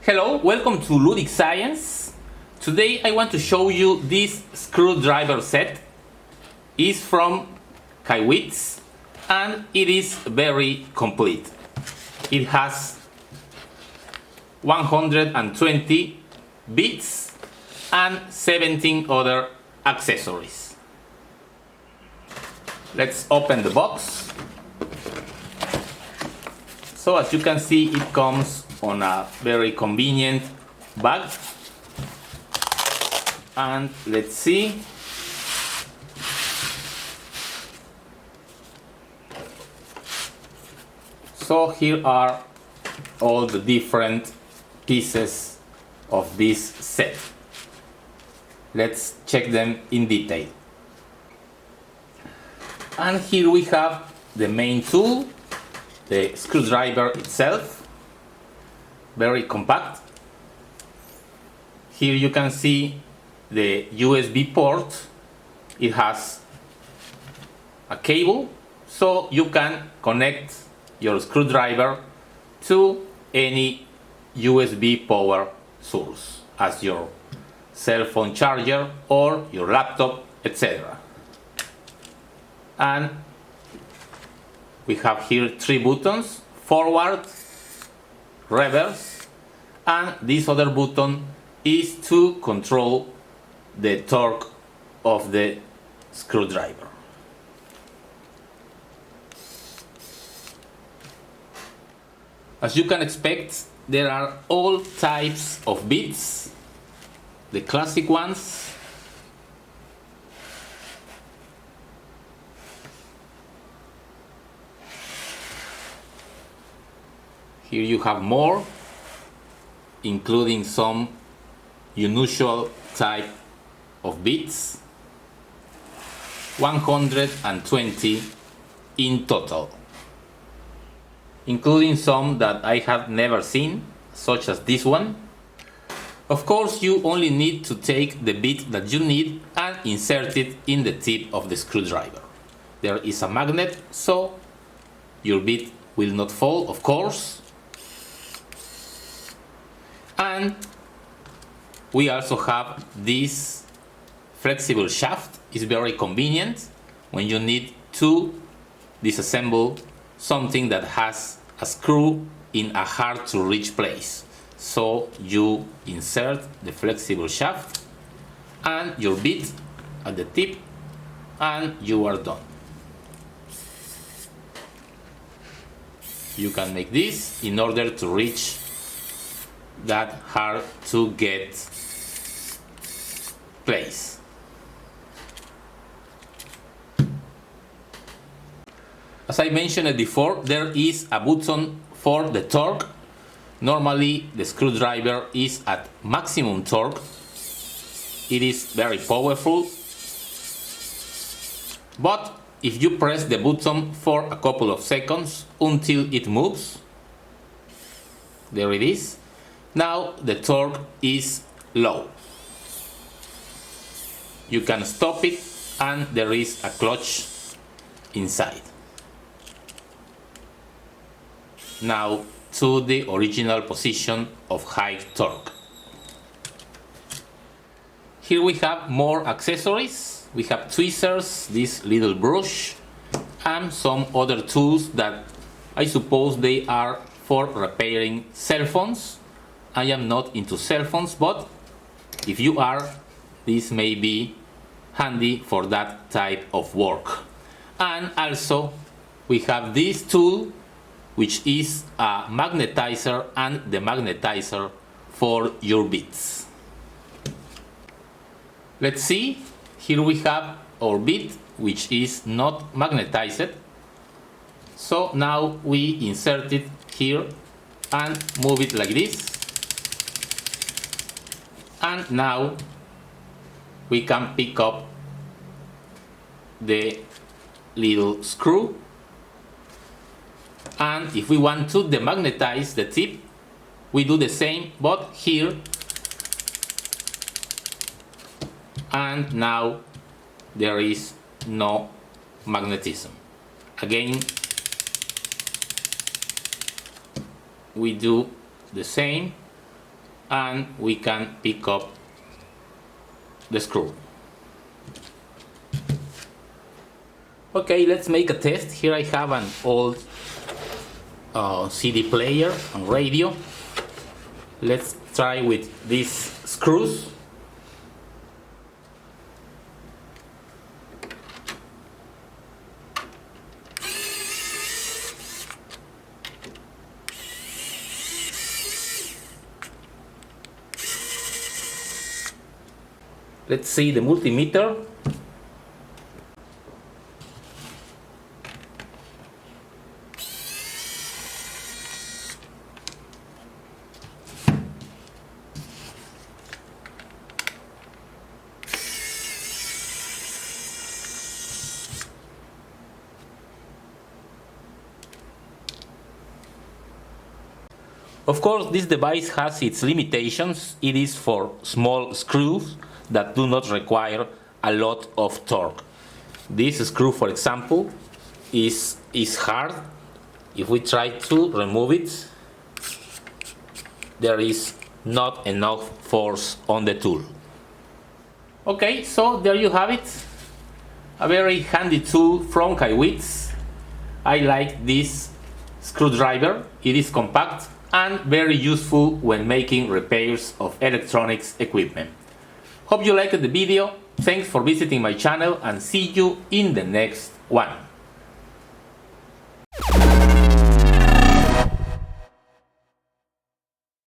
Hello, welcome to Ludic Science. Today I want to show you this screwdriver set. It's from Kaiweets and it is very complete. It has 120 bits and 17 other accessories. Let's open the box. So as you can see, it comes on a very convenient bag. And let's see. So here are all the different pieces of this set. Let's check them in detail. And here we have the main tool, the screwdriver itself. Very compact. Here you can see the USB port. It has a cable, so you can connect your screwdriver to any USB power source, as your cell phone charger or your laptop, etc. And we have here 3 buttons: forward, reverse, and this other button is to control the torque of the screwdriver. As you can expect, there are all types of bits, the classic ones, here you have more, including some unusual type of bits, 120 in total, including some that I have never seen, such as this one. Of course, you only need to take the bit that you need and insert it in the tip of the screwdriver. There is a magnet, so your bit will not fall, of course. And we also have this flexible shaft. It's very convenient when you need to disassemble something that has a screw in a hard to reach place. So you insert the flexible shaft and your bit at the tip and you are done. You can make this in order to reach that hard to get place. As I mentioned before, there is a button for the torque. Normally the screwdriver is at maximum torque. It is very powerful, but if you press the button for a couple of seconds until it moves, there it is. Now the torque is low. You can stop it and there is a clutch inside. Now to the original position of high torque. Here we have more accessories. We have tweezers, this little brush, and some other tools that I suppose they are for repairing cell phones. I am not into cell phones, but if you are, this may be handy for that type of work. And also we have this tool, which is a magnetizer and demagnetizer for your bits. Let's see, here we have our bit, which is not magnetized. So now we insert it here and move it like this. And now we can pick up the little screw. And if we want to demagnetize the tip, we do the same, but here. And now there is no magnetism. Again, we do the same and we can pick up the screw. Okay, let's make a test. Here I have an old CD player and radio. Let's try with these screws. Let's see the multimeter. Of course, this device has its limitations. It is for small screws that do not require a lot of torque. This screw, for example, is hard. If we try to remove it, there is not enough force on the tool. Okay, so there you have it. A very handy tool from Kaiweets. I like this screwdriver. It is compact and very useful when making repairs of electronics equipment. Hope you liked the video. Thanks for visiting my channel and see you in the next one.